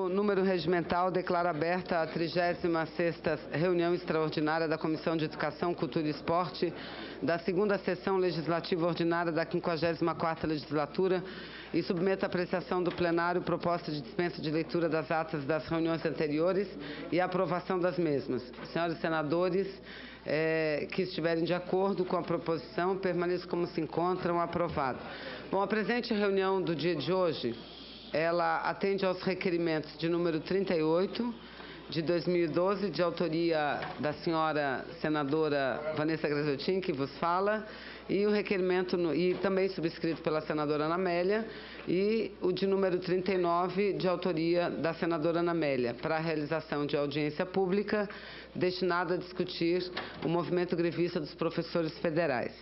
meu número regimental, declaro aberta a 36ª reunião extraordinária da Comissão de Educação, Cultura e Esporte, da 2ª sessão legislativa ordinária da 54ª legislatura e submeto à apreciação do plenário proposta de dispensa de leitura das atas das reuniões anteriores e a aprovação das mesmas. Senhores senadores, que estiverem de acordo com a proposição, permaneçam como se encontram. Aprovado. Bom, a presente reunião do dia de hoje, ela atende aos requerimentos de número 38, de 2012, de autoria da senhora senadora Vanessa Graziotin, que vos fala, e o requerimento, e também subscrito pela senadora Ana Amélia, e o de número 39, de autoria da senadora Ana Amélia, para a realização de audiência pública destinada a discutir o movimento grevista dos professores federais.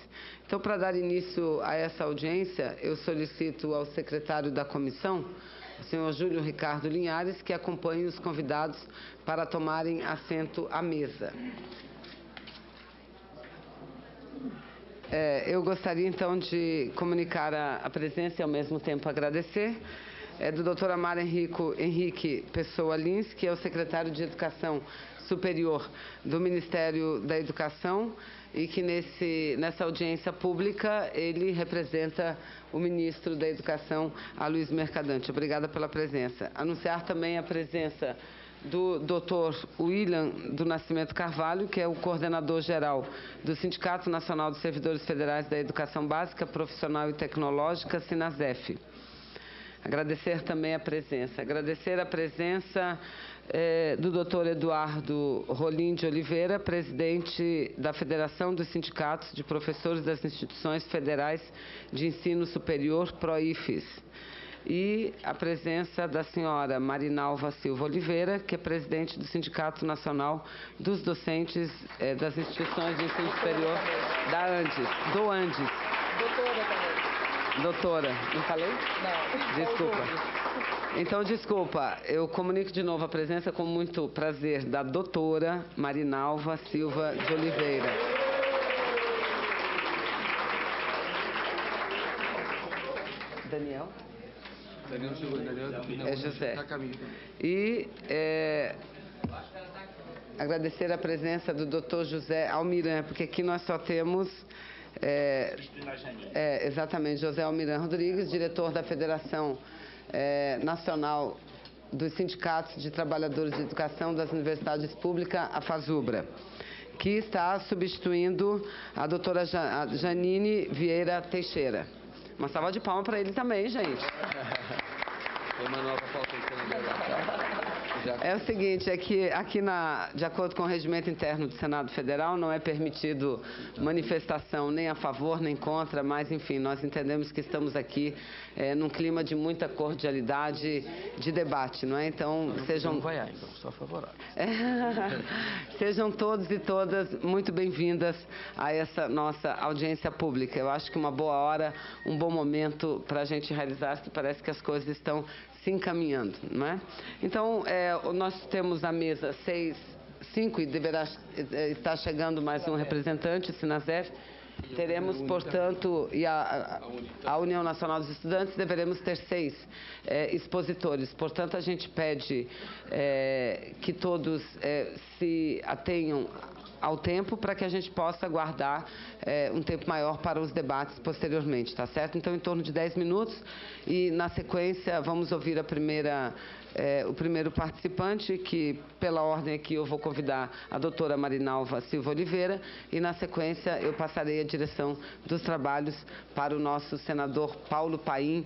Então, para dar início a essa audiência, eu solicito ao secretário da comissão, o senhor Júlio Ricardo Linhares, que acompanhe os convidados para tomarem assento à mesa. Eu gostaria, então, de comunicar a presença e, ao mesmo tempo, agradecer do Dr. Amaro Henrique Pessoa Lins, que é o secretário de Educação Superior do Ministério da Educação e que nessa audiência pública ele representa o ministro da Educação, Aloysio Mercadante. Obrigada pela presença. Anunciar também a presença do Dr. William do Nascimento Carvalho, que é o coordenador-geral do Sindicato Nacional dos Servidores Federais da Educação Básica, Profissional e Tecnológica, SINASEF. Agradecer também a presença. Agradecer a presença do Dr. Eduardo Rolim de Oliveira, presidente da Federação dos Sindicatos de Professores das Instituições Federais de Ensino Superior, PROIFES. E a presença da senhora Marinalva Silva Oliveira, que é presidente do Sindicato Nacional dos Docentes das Instituições de Ensino Superior do Andes. Doutora também. Doutora, não falei? Não. Desculpa. Então, desculpa, eu comunico de novo a presença com muito prazer da doutora Marinalva Silva de Oliveira. Daniel? Daniel chegou, Daniel é José. Está a caminho. E agradecer a presença do Dr. José Almiran, porque aqui nós só temos... exatamente, José Almiran Rodrigues, diretor da Federação Nacional dos Sindicatos de Trabalhadores de Educação das Universidades Públicas, a FASUBRA, que está substituindo a doutora Janine Vieira Teixeira. Uma salva de palmas para ele também, gente. Tem uma nova pauta É o seguinte, é que aqui, de acordo com o regimento interno do Senado Federal, não é permitido manifestação nem a favor nem contra, mas, enfim, nós entendemos que estamos aqui num clima de muita cordialidade de debate, não é? Então, sejam... Não vai, então, só favorável. Sejam todos e todas muito bem-vindas a essa nossa audiência pública. Eu acho que uma boa hora, um bom momento para a gente realizar, que parece que as coisas estão se encaminhando, não é? Então, nós temos a mesa 5 e deverá estar chegando mais um representante, SINASEF. Teremos, portanto, e a União Nacional dos Estudantes, deveremos ter 6 expositores. Portanto, a gente pede que todos se atenham ao tempo para que a gente possa guardar um tempo maior para os debates posteriormente, tá certo? Então, em torno de 10 minutos e, na sequência, vamos ouvir o primeiro participante, que, pela ordem aqui, eu vou convidar a doutora Marinalva Silva Oliveira e, na sequência, eu passarei a direção dos trabalhos para o nosso senador Paulo Paim,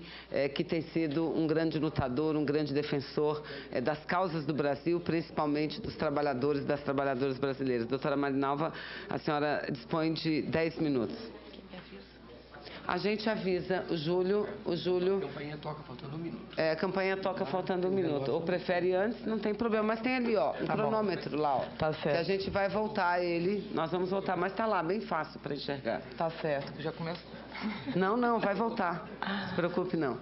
que tem sido um grande lutador, um grande defensor das causas do Brasil, principalmente dos trabalhadores e das trabalhadoras brasileiras. Doutora Marinalva, a senhora dispõe de 10 minutos. A gente avisa, o Júlio... A campanha toca faltando 1 minuto. A campanha toca faltando 1 minuto. Ou prefere antes, não tem problema. Mas tem ali, ó, um cronômetro lá, ó. Tá certo. Que a gente vai voltar ele, nós vamos voltar, mas tá lá, bem fácil para enxergar. Tá certo. Já começa? Não, vai voltar. Não se preocupe, não.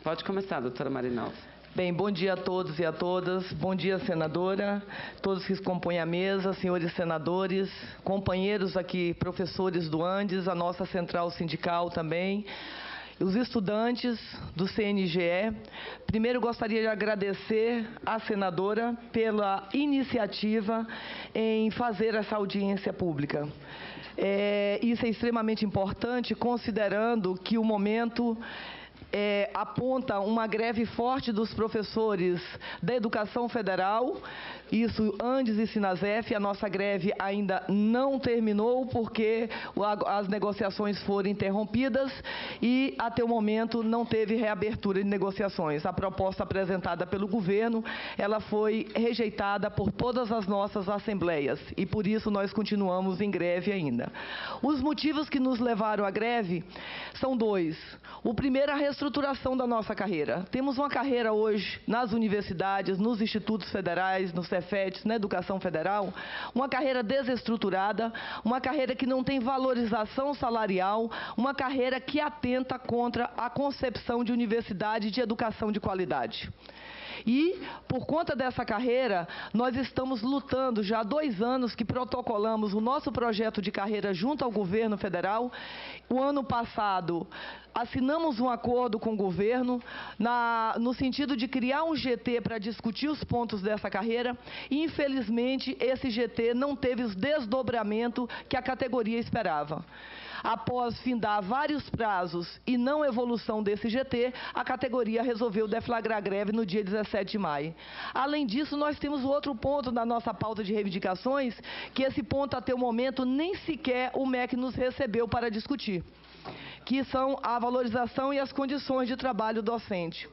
Pode começar, doutora Marinalva. Bem, bom dia a todos e a todas. Bom dia, senadora, todos que compõem a mesa, senhores senadores, companheiros aqui, professores do Andes, a nossa central sindical também. os estudantes do CNGE. Primeiro, gostaria de agradecer à senadora pela iniciativa em fazer essa audiência pública. Isso é extremamente importante, considerando que o momento aponta uma greve forte dos professores da Educação Federal, isso Andes e Sinasef. A nossa greve ainda não terminou porque as negociações foram interrompidas e, até o momento, não teve reabertura de negociações. A proposta apresentada pelo governo, ela foi rejeitada por todas as nossas assembleias e, por isso, nós continuamos em greve ainda. Os motivos que nos levaram à greve são dois. O primeiro, a reestruturação da nossa carreira. Temos uma carreira hoje nas universidades, nos institutos federais, nos Cefetes, na educação federal, uma carreira desestruturada, uma carreira que não tem valorização salarial, uma carreira que atenta contra a concepção de universidade de educação de qualidade. E, por conta dessa carreira, nós estamos lutando já há 2 anos que protocolamos o nosso projeto de carreira junto ao governo federal. O ano passado, assinamos um acordo com o governo no sentido de criar um GT para discutir os pontos dessa carreira e, infelizmente, esse GT não teve o desdobramento que a categoria esperava. Após findar vários prazos e não evolução desse GT, a categoria resolveu deflagrar greve no dia 17 de maio. Além disso, nós temos outro ponto na nossa pauta de reivindicações, que esse ponto, até o momento, nem sequer o MEC nos recebeu para discutir, que são a valorização e as condições de trabalho docente.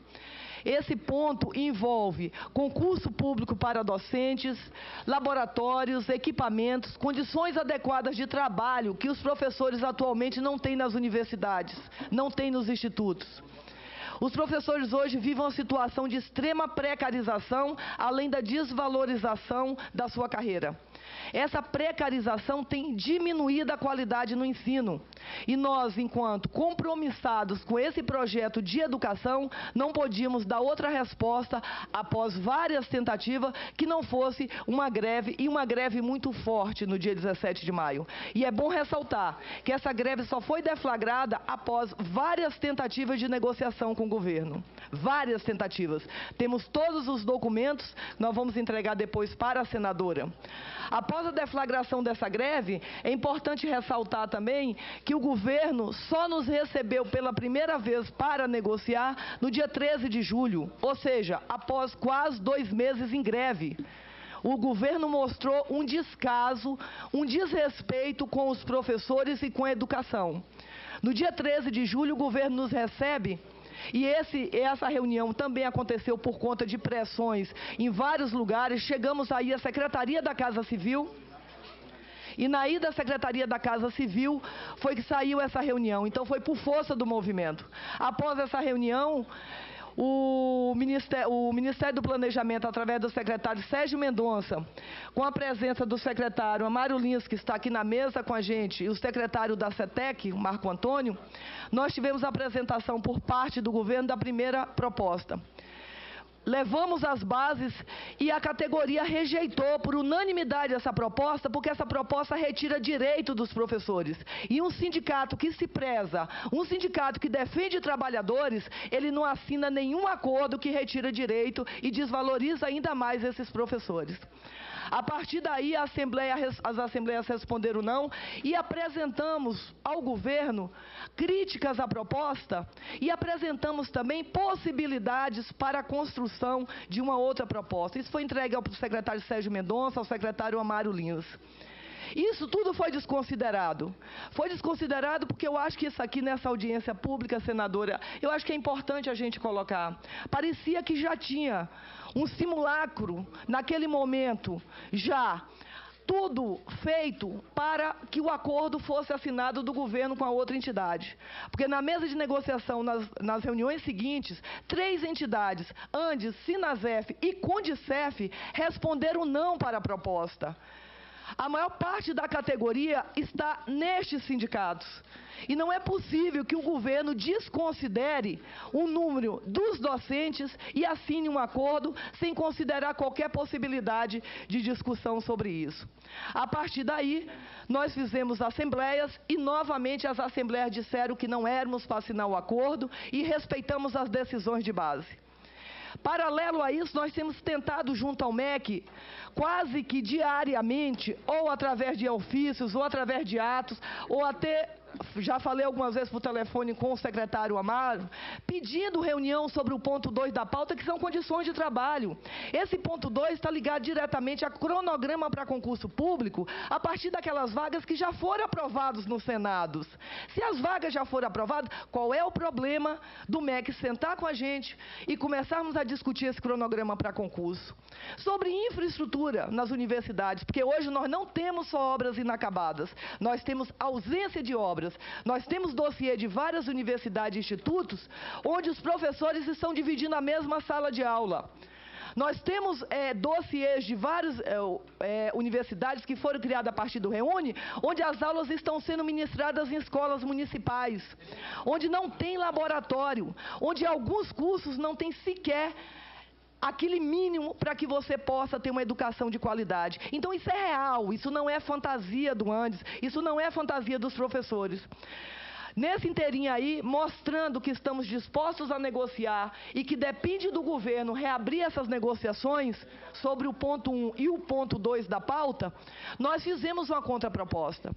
Esse ponto envolve concurso público para docentes, laboratórios, equipamentos, condições adequadas de trabalho que os professores atualmente não têm nas universidades, não têm nos institutos. Os professores hoje vivem uma situação de extrema precarização, além da desvalorização da sua carreira. Essa precarização tem diminuído a qualidade no ensino. E nós, enquanto compromissados com esse projeto de educação, não podíamos dar outra resposta após várias tentativas que não fosse uma greve, e uma greve muito forte no dia 17 de maio. E é bom ressaltar que essa greve só foi deflagrada após várias tentativas de negociação com o governo. Várias tentativas. Temos todos os documentos, nós vamos entregar depois para a senadora. Após a deflagração dessa greve, é importante ressaltar também que o governo só nos recebeu pela primeira vez para negociar no dia 13 de julho, ou seja, após quase 2 meses em greve. O governo mostrou um descaso, um desrespeito com os professores e com a educação. No dia 13 de julho, o governo nos recebe. E essa reunião também aconteceu por conta de pressões em vários lugares. Chegamos aí à Secretaria da Casa Civil. E na ida da Secretaria da Casa Civil foi que saiu essa reunião. Então foi por força do movimento. Após essa reunião, o Ministério do Planejamento, através do secretário Sérgio Mendonça, com a presença do secretário Amário Lins, que está aqui na mesa com a gente, e o secretário da CETEC, o Marco Antônio, nós tivemos a apresentação por parte do governo da primeira proposta. Levamos as bases e a categoria rejeitou por unanimidade essa proposta, porque essa proposta retira direito dos professores. E um sindicato que se preza, um sindicato que defende trabalhadores, ele não assina nenhum acordo que retira direito e desvaloriza ainda mais esses professores. A partir daí, as assembleias responderam não e apresentamos ao governo críticas à proposta e apresentamos também possibilidades para a construção de uma outra proposta. Isso foi entregue ao secretário Sérgio Mendonça, ao secretário Amário Lins. Isso tudo foi desconsiderado. Foi desconsiderado porque eu acho que isso aqui nessa audiência pública, senadora, eu acho que é importante a gente colocar. Parecia que já tinha um simulacro naquele momento, já tudo feito para que o acordo fosse assinado do governo com a outra entidade. Porque na mesa de negociação, nas reuniões seguintes, 3 entidades, Andes, Sinasef e Condicef, responderam não para a proposta. A maior parte da categoria está nestes sindicatos. E não é possível que o governo desconsidere o número dos docentes e assine um acordo sem considerar qualquer possibilidade de discussão sobre isso. A partir daí, nós fizemos assembleias e, novamente, as assembleias disseram que não éramos para assinar o acordo e respeitamos as decisões de base. Paralelo a isso, nós temos tentado, junto ao MEC, quase que diariamente, ou através de ofícios, ou através de atos, ou até, já falei algumas vezes por telefone com o secretário Amaro, pedindo reunião sobre o ponto 2 da pauta, que são condições de trabalho. Esse ponto 2 está ligado diretamente a cronograma para concurso público, a partir daquelas vagas que já foram aprovadas nos Senados. Se as vagas já foram aprovadas, qual é o problema do MEC sentar com a gente e começarmos a discutir esse cronograma para concurso? Sobre infraestrutura nas universidades, porque hoje nós não temos só obras inacabadas, nós temos ausência de obras. Nós temos dossiê de várias universidades e institutos onde os professores estão dividindo a mesma sala de aula. Nós temos dossiês de várias universidades que foram criadas a partir do Reúne, onde as aulas estão sendo ministradas em escolas municipais, onde não tem laboratório, onde alguns cursos não tem sequer aquele mínimo para que você possa ter uma educação de qualidade. Então, isso é real, isso não é fantasia do Andes, isso não é fantasia dos professores. Nesse inteirinho aí, mostrando que estamos dispostos a negociar e que depende do governo reabrir essas negociações sobre o ponto 1 e o ponto 2 da pauta, nós fizemos uma contraproposta.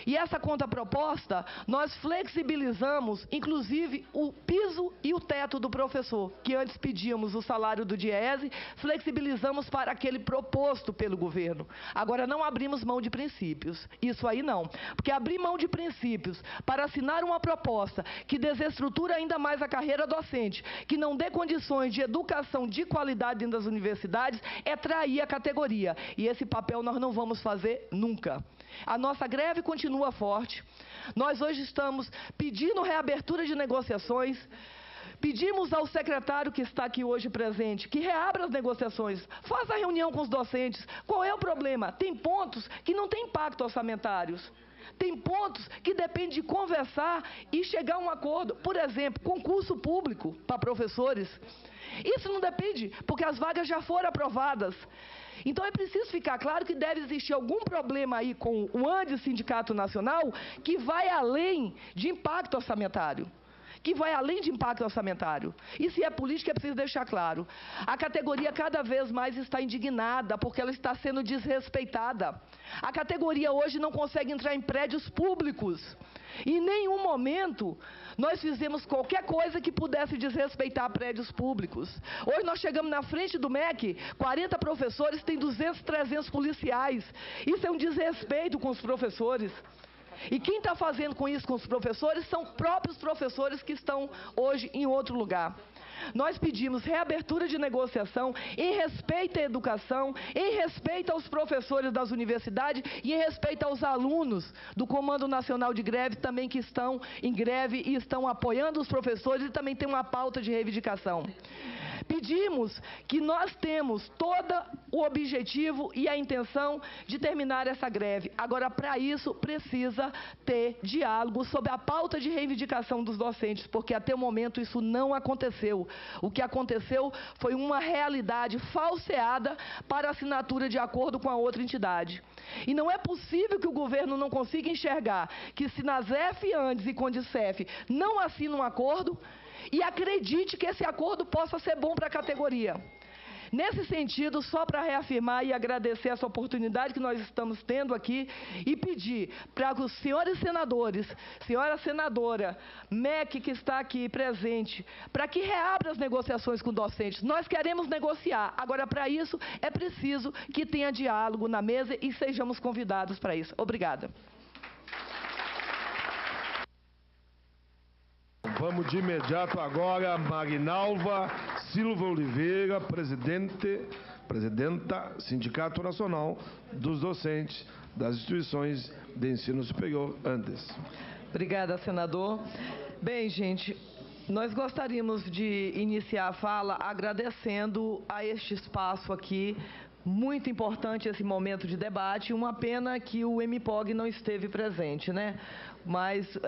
E essa contraproposta, nós flexibilizamos, inclusive, o piso e o teto do professor, que antes pedíamos o salário do DIEESE, flexibilizamos para aquele proposto pelo governo. Agora, não abrimos mão de princípios. Isso aí não. Porque abrir mão de princípios para assinar uma proposta que desestrutura ainda mais a carreira docente, que não dê condições de educação de qualidade dentro das universidades, é trair a categoria. E esse papel nós não vamos fazer nunca. A nossa greve continua forte. Nós hoje estamos pedindo reabertura de negociações. Pedimos ao secretário que está aqui hoje presente que reabra as negociações, faça a reunião com os docentes. Qual é o problema? Tem pontos que não têm impacto orçamentários. Tem pontos que depende de conversar e chegar a um acordo. Por exemplo, concurso público para professores. Isso não depende, porque as vagas já foram aprovadas. Então é preciso ficar claro que deve existir algum problema aí com o Andes Sindicato Nacional que vai além de impacto orçamentário. E se é política, é preciso deixar claro. A categoria cada vez mais está indignada porque ela está sendo desrespeitada. A categoria hoje não consegue entrar em prédios públicos. Em nenhum momento nós fizemos qualquer coisa que pudesse desrespeitar prédios públicos. Hoje nós chegamos na frente do MEC, 40 professores, tem 200, 300 policiais. Isso é um desrespeito com os professores. E quem está fazendo com isso com os professores são próprios professores que estão hoje em outro lugar. Nós pedimos reabertura de negociação em respeito à educação, em respeito aos professores das universidades e em respeito aos alunos do Comando Nacional de Greve também que estão em greve e estão apoiando os professores e também tem uma pauta de reivindicação. Pedimos que nós temos todo o objetivo e a intenção de terminar essa greve. Agora, para isso, precisa ter diálogo sobre a pauta de reivindicação dos docentes, porque até o momento isso não aconteceu. O que aconteceu foi uma realidade falseada para assinatura de acordo com a outra entidade. E não é possível que o governo não consiga enxergar que se Nasef, Andes e Condicef não assinam um acordo, e acredite que esse acordo possa ser bom para a categoria. Nesse sentido, só para reafirmar e agradecer essa oportunidade que nós estamos tendo aqui e pedir para os senhores senadores, senhora senadora, MEC que está aqui presente, para que reabra as negociações com docentes. Nós queremos negociar. Agora, para isso, é preciso que tenha diálogo na mesa e sejamos convidados para isso. Obrigada. Vamos de imediato agora, Marinalva Silva Oliveira, presidenta Sindicato Nacional dos Docentes das Instituições de Ensino Superior, Andes. Obrigada, senador. Bem, gente, nós gostaríamos de iniciar a fala agradecendo a este espaço aqui Muito importante esse momento de debate. Uma pena que o MPOG não esteve presente, né? Mas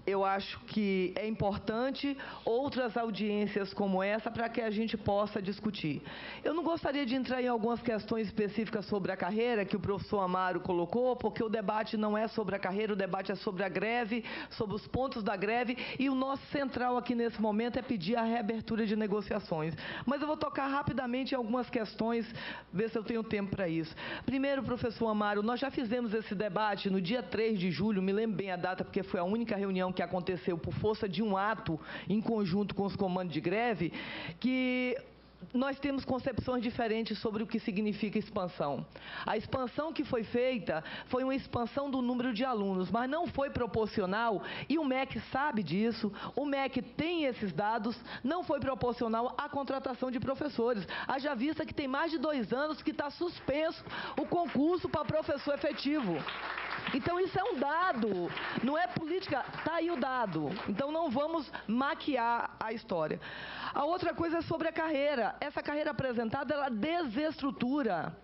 eu acho que é importante outras audiências como essa para que a gente possa discutir. Eu não gostaria de entrar em algumas questões específicas sobre a carreira que o professor Amaro colocou, porque o debate não é sobre a carreira, o debate é sobre a greve, sobre os pontos da greve, e o nosso central aqui nesse momento é pedir a reabertura de negociações. Mas eu vou tocar rapidamente em algumas questões, ver se eu tenho tempo para isso. Primeiro, professor Amaro, nós já fizemos esse debate no dia 3 de julho, me lembro bem a data, porque foi a única reunião que aconteceu por força de um ato em conjunto com os comandos de greve, que nós temos concepções diferentes sobre o que significa expansão. A expansão que foi feita foi uma expansão do número de alunos, mas não foi proporcional, e o MEC sabe disso, o MEC tem esses dados, não foi proporcional à contratação de professores. Haja vista que tem mais de 2 anos que está suspenso o concurso para professor efetivo. Então, isso é um dado, não é política, está aí o dado. Então, não vamos maquiar a história. A outra coisa é sobre a carreira. Essa carreira apresentada, ela desestrutura.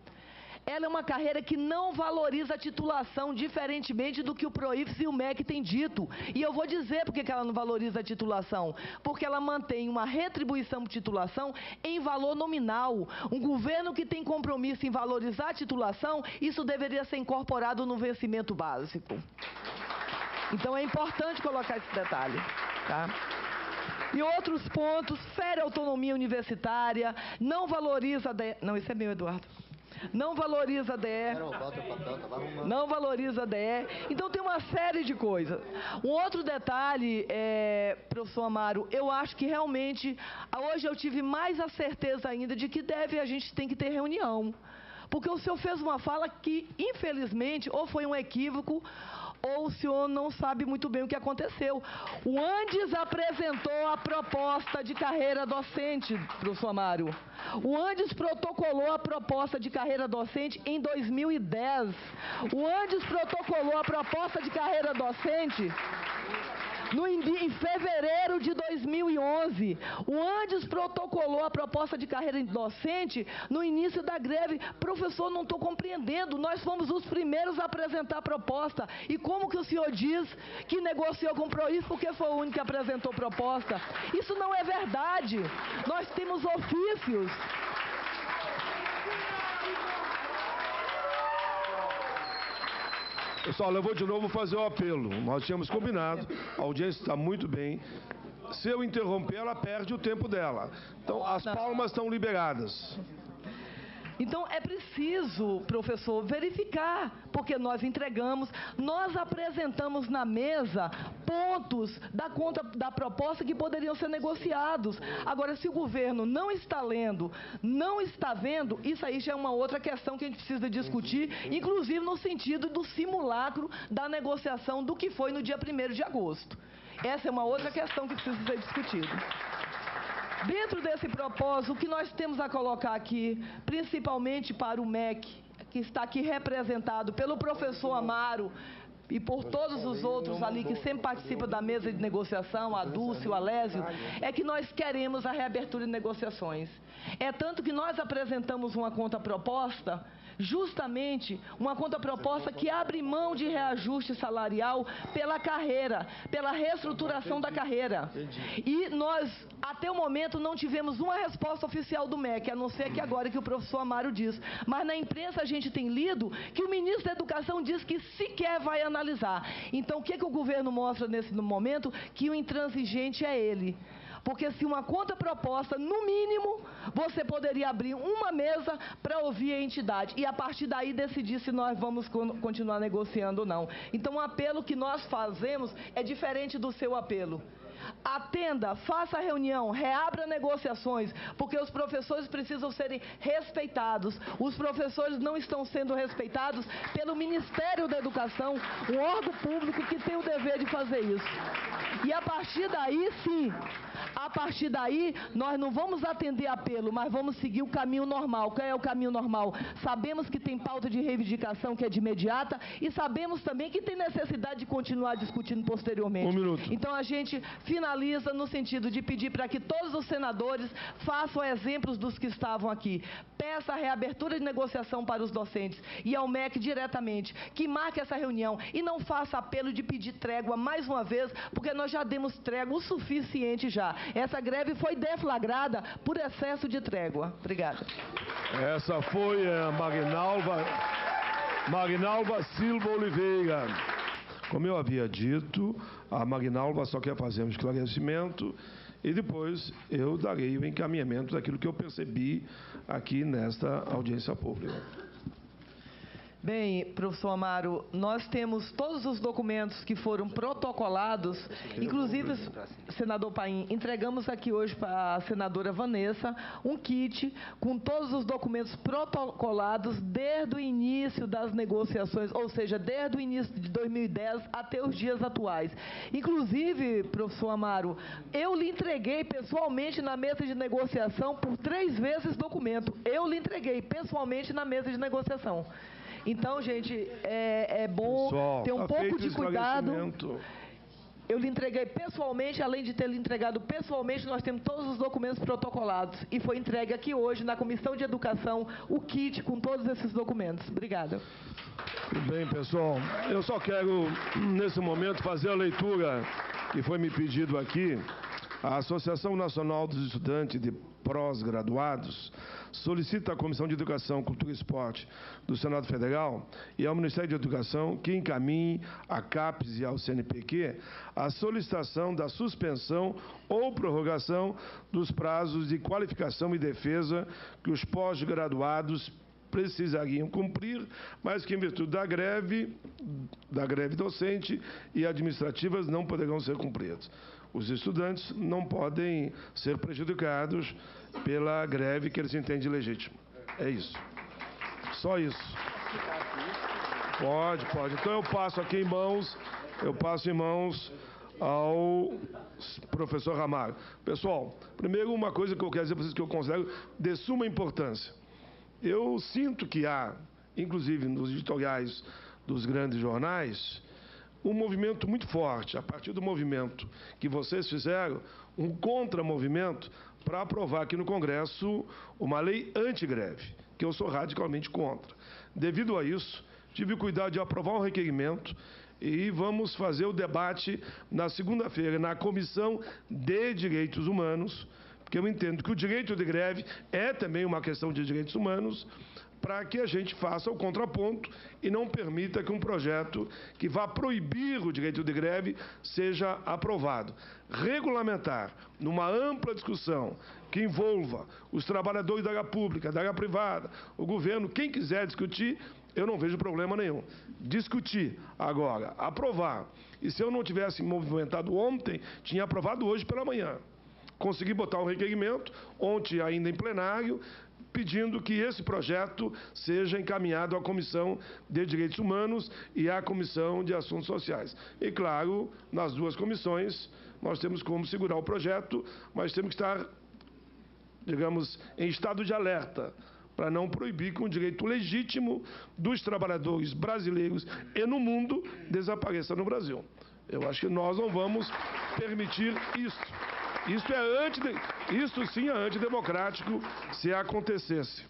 Ela é uma carreira que não valoriza a titulação, diferentemente do que o PROIFES e o MEC têm dito. E eu vou dizer por que ela não valoriza a titulação. Porque ela mantém uma retribuição de titulação em valor nominal. Um governo que tem compromisso em valorizar a titulação, isso deveria ser incorporado no vencimento básico. Então é importante colocar esse detalhe, tá? E outros pontos, fere a autonomia universitária, não valoriza... Não, isso é meu, Eduardo. Não valoriza a DE, não valoriza a DE. Então, tem uma série de coisas. Um outro detalhe, professor Amaro, eu acho que realmente, hoje eu tive mais a certeza ainda de que a gente tem que ter reunião. Porque o senhor fez uma fala que, infelizmente, ou foi um equívoco, ou o senhor não sabe muito bem o que aconteceu. O Andes apresentou a proposta de carreira docente, professor Amaro. O Andes protocolou a proposta de carreira docente em 2010. O Andes protocolou a proposta de carreira docente em fevereiro de 2011. O Andes protocolou a proposta de carreira docente no início da greve. Professor, não estou compreendendo. Nós fomos os primeiros a apresentar a proposta. E como que o senhor diz que negociou com o PROIFES porque foi o único que apresentou proposta? Isso não é verdade. Nós temos ofícios. Pessoal, eu vou de novo fazer o apelo. Nós tínhamos combinado, a audiência está muito bem. Se eu interromper, ela perde o tempo dela. Então, as palmas estão liberadas. Então, é preciso, professor, verificar, porque nós entregamos, nós apresentamos na mesa pontos da proposta que poderiam ser negociados. Agora, se o governo não está lendo, não está vendo, isso aí já é uma outra questão que a gente precisa discutir, inclusive no sentido do simulacro da negociação do que foi no dia 1º de agosto. Essa é uma outra questão que precisa ser discutida. Dentro desse propósito, o que nós temos a colocar aqui, principalmente para o MEC, que está aqui representado pelo professor Amaro e por todos os outros ali que sempre participam da mesa de negociação, a Dulce, o Alésio, é que nós queremos a reabertura de negociações. É tanto que nós apresentamos uma contraproposta, justamente uma contraproposta que abre mão de reajuste salarial pela carreira, pela reestruturação da carreira. E nós, até o momento, não tivemos uma resposta oficial do MEC, a não ser que agora que o professor Amaro diz. Mas na imprensa a gente tem lido que o ministro da Educação diz que sequer vai analisar. Então, o que o governo mostra nesse momento? Que o intransigente é ele. Porque se uma contraproposta, no mínimo, você poderia abrir uma mesa para ouvir a entidade e a partir daí decidir se nós vamos continuar negociando ou não. Então o apelo que nós fazemos é diferente do seu apelo. Atenda, faça a reunião, reabra negociações, porque os professores precisam serem respeitados. Os professores não estão sendo respeitados pelo Ministério da Educação, um órgão público que tem o dever de fazer isso. E a partir daí, sim, a partir daí, nós não vamos atender apelo, mas vamos seguir o caminho normal. Qual é o caminho normal? Sabemos que tem pauta de reivindicação que é de imediata e sabemos também que tem necessidade de continuar discutindo posteriormente. Um minuto. Então, a gente finaliza no sentido de pedir para que todos os senadores façam exemplos dos que estavam aqui. Peça a reabertura de negociação para os docentes e ao MEC diretamente, que marque essa reunião e não faça apelo de pedir trégua mais uma vez, porque nós já demos trégua o suficiente já. Essa greve foi deflagrada por excesso de trégua. Obrigada. Essa foi a Magnalva Silva Oliveira. Como eu havia dito, a Magnalva só quer fazer um esclarecimento e depois eu darei o encaminhamento daquilo que eu percebi aqui nesta audiência pública. Bem, professor Amaro, nós temos todos os documentos que foram protocolados, inclusive, senador Paim, entregamos aqui hoje para a senadora Vanessa um kit com todos os documentos protocolados desde o início das negociações, ou seja, desde o início de 2010 até os dias atuais. Inclusive, professor Amaro, eu lhe entreguei pessoalmente na mesa de negociação por 3 vezes documento. Eu lhe entreguei pessoalmente na mesa de negociação. Então, gente, é bom Pessoal, ter um pouco de cuidado. Eu lhe entreguei pessoalmente, além de ter lhe entregado pessoalmente, nós temos todos os documentos protocolados. E foi entregue aqui hoje, na Comissão de Educação, o kit com todos esses documentos. Obrigada. Tudo bem, pessoal. Eu só quero, nesse momento, fazer a leitura que foi me pedido aqui. A Associação Nacional dos Estudantes de Pós-Graduados solicita à Comissão de Educação, Cultura e Esporte do Senado Federal e ao Ministério de Educação que encaminhe à CAPES e ao CNPq a solicitação da suspensão ou prorrogação dos prazos de qualificação e defesa que os pós-graduados precisariam cumprir, mas que, em virtude da greve docente e administrativas, não poderão ser cumpridos. Os estudantes não podem ser prejudicados pela greve que eles entendem legítima. É isso. Só isso. Pode. Então eu passo aqui em mãos, ao professor Ramalho. Pessoal, primeiro uma coisa que eu quero dizer para vocês que eu considero de suma importância. Eu sinto que há, inclusive nos editoriais dos grandes jornais, um movimento muito forte, a partir do movimento que vocês fizeram, um contramovimento para aprovar aqui no Congresso uma lei antigreve, que eu sou radicalmente contra. Devido a isso, tive o cuidado de aprovar um requerimento e vamos fazer o debate na segunda-feira na Comissão de Direitos Humanos, porque eu entendo que o direito de greve é também uma questão de direitos humanos, para que a gente faça o contraponto e não permita que um projeto que vá proibir o direito de greve seja aprovado. Regulamentar, numa ampla discussão que envolva os trabalhadores da área pública, da área privada, o governo, quem quiser discutir, eu não vejo problema nenhum. Discutir agora, aprovar. E se eu não tivesse movimentado ontem, tinha aprovado hoje pela manhã. Consegui botar um requerimento, ontem ainda em plenário, pedindo que esse projeto seja encaminhado à Comissão de Direitos Humanos e à Comissão de Assuntos Sociais. E, claro, nas duas comissões, nós temos como segurar o projeto, mas temos que estar, digamos, em estado de alerta, para não proibir que um direito legítimo dos trabalhadores brasileiros e no mundo desapareça no Brasil. Eu acho que nós não vamos permitir isso. Isso sim é antidemocrático se acontecesse.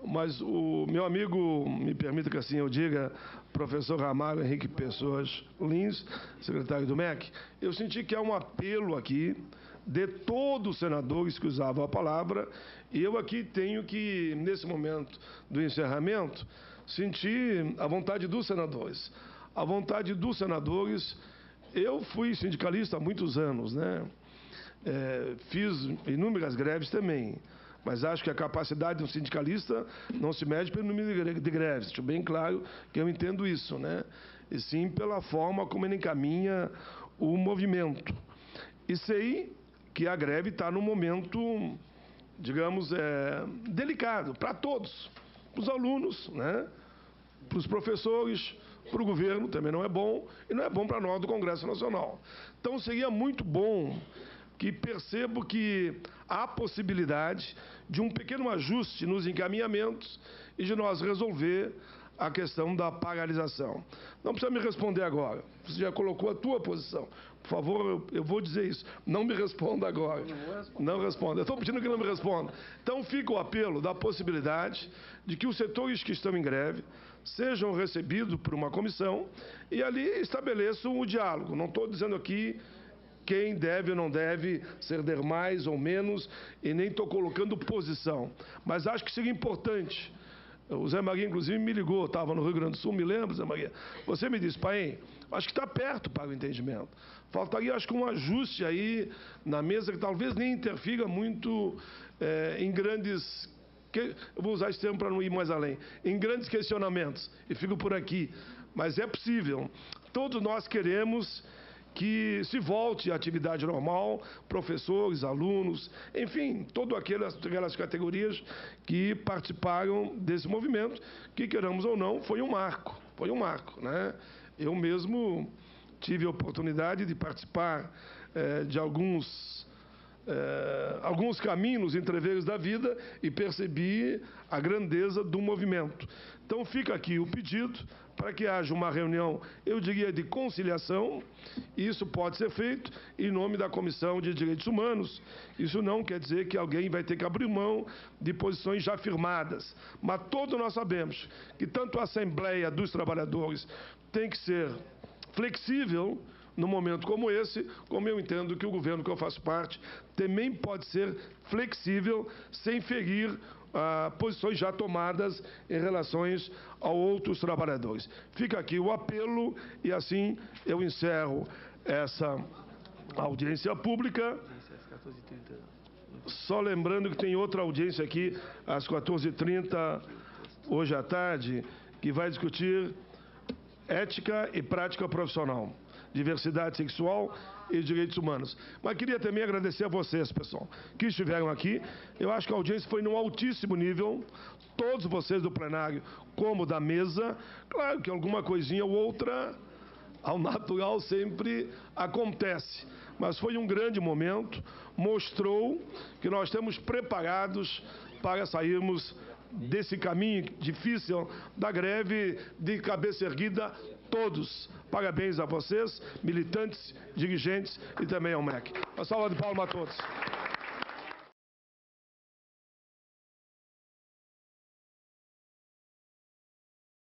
Mas o meu amigo, me permita que assim eu diga, professor Ramalho Henrique Pessoas Lins, secretário do MEC, eu senti que há um apelo aqui de todos os senadores que usavam a palavra, e eu aqui tenho que, nesse momento do encerramento, sentir a vontade dos senadores. A vontade dos senadores. Eu fui sindicalista há muitos anos, né? Fiz inúmeras greves também, mas acho que a capacidade de um sindicalista não se mede pelo número de greves. Deixo bem claro que eu entendo isso, né? E sim pela forma como ele encaminha o movimento. E sei que a greve está num momento, digamos, delicado para todos, para os alunos, né? Para os professores, para o governo também não é bom, e não é bom para nós do Congresso Nacional. Então seria muito bom que percebo que há possibilidade de um pequeno ajuste nos encaminhamentos e de nós resolver a questão da paralisação. Não precisa me responder agora. Você já colocou a tua posição. Por favor, eu vou dizer isso. Não me responda agora. Não responda. Eu estou pedindo que não me responda. Então, fica o apelo da possibilidade de que os setores que estão em greve sejam recebidos por uma comissão e ali estabeleçam o diálogo. Não estou dizendo aqui quem deve ou não deve ceder mais ou menos, e nem estou colocando posição. Mas acho que seria importante. O Zé Maria, inclusive, me ligou, estava no Rio Grande do Sul, me lembro, Zé Maria. Você me disse, Paim, acho que está perto para o entendimento. Faltaria, acho que, um ajuste aí na mesa que talvez nem interfira muito em grandes... Eu vou usar esse termo para não ir mais além. Em grandes questionamentos. E fico por aqui. Mas é possível. Todos nós queremos que se volte à atividade normal, professores, alunos, enfim, todas aquelas categorias que participaram desse movimento, que, queramos ou não, foi um marco, né? Eu mesmo tive a oportunidade de participar de alguns caminhos, entreveros da vida, e percebi a grandeza do movimento. Então fica aqui o pedido para que haja uma reunião, eu diria, de conciliação, e isso pode ser feito em nome da Comissão de Direitos Humanos. Isso não quer dizer que alguém vai ter que abrir mão de posições já firmadas, mas todos nós sabemos que tanto a Assembleia dos Trabalhadores tem que ser flexível num momento como esse, como eu entendo que o governo que eu faço parte também pode ser flexível, sem ferir posições já tomadas em relação a outros trabalhadores. Fica aqui o apelo e assim eu encerro essa audiência pública. Só lembrando que tem outra audiência aqui às 14h30, hoje à tarde, que vai discutir ética e prática profissional, diversidade sexual e direitos humanos. Mas queria também agradecer a vocês, pessoal, que estiveram aqui. Eu acho que a audiência foi num altíssimo nível, todos vocês do plenário como da mesa. Claro que alguma coisinha ou outra, ao natural, sempre acontece. Mas foi um grande momento, mostrou que nós estamos preparados para sairmos desse caminho difícil da greve de cabeça erguida, todos. Parabéns a vocês, militantes, dirigentes e também ao MEC. Uma salva de palmas a todos.